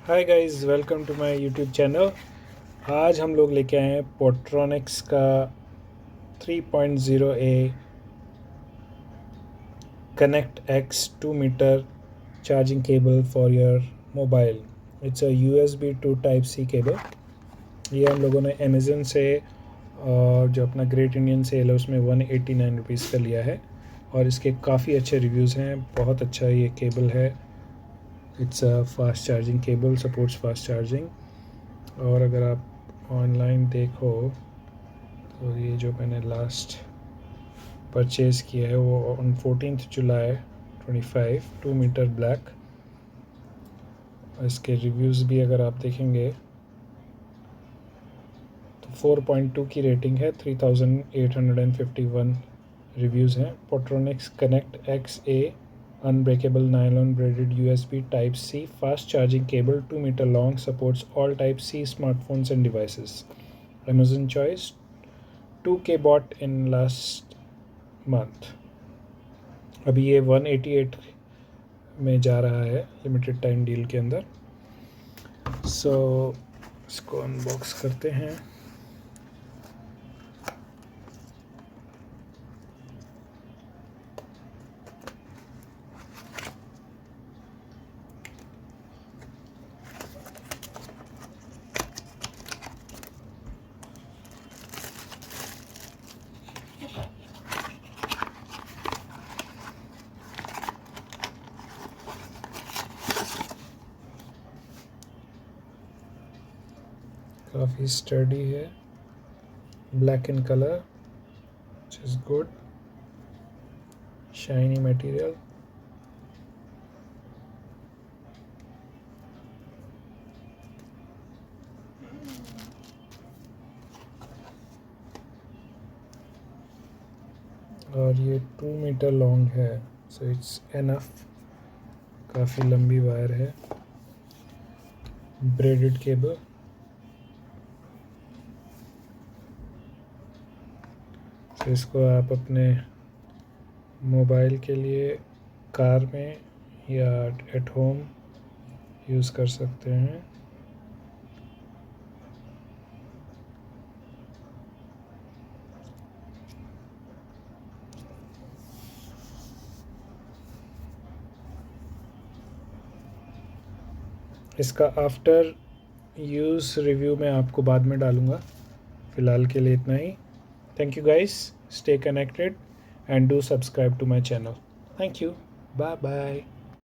Hi guys, welcome to my YouTube channel. आज हम लोग लेके आए हैं पोट्रॉनिक्स का 3.0A connect X 2 metre charging cable for your mobile. It's a USB to type C cable. ये हम लोगों ने अमेज़न से और जो अपना ग्रेट इंडियन सेल है उसमें 189 रुपीज़ का लिया है और इसके काफ़ी अच्छे रिव्यूज़ हैं। बहुत अच्छा ये केबल है। It's a fast charging cable, supports fast charging. और अगर आप ऑनलाइन देखो तो ये जो मैंने लास्ट परचेज़ किया है वो ऑन 14 जुलाई 25 2 मीटर ब्लैक। इसके रिव्यूज़ भी अगर आप देखेंगे तो 4.2 की रेटिंग है, 3851 रिव्यूज़ हैं। Portronics connect X a unbreakable nylon braided USB type C fast charging cable 2 metre long, supports all type C smartphones and devices. Amazon choice 2K bought in last month। अभी ये 188 में जा रहा है limited time deal के अंदर। सो इसको unbox करते हैं। काफ़ी स्टडी है, black in colour, which is good, shiny material। और ये 2 मीटर लॉन्ग है, सो इट्स एनफ। काफ़ी लंबी वायर है, ब्रेडेड केबल। तो इसको आप अपने मोबाइल के लिए कार में या एट होम यूज़ कर सकते हैं। इसका आफ्टर यूज़ रिव्यू मैं आपको बाद में डालूँगा। फ़िलहाल के लिए इतना ही। Thank you guys, stay connected and do subscribe to my channel. Thank you, bye bye.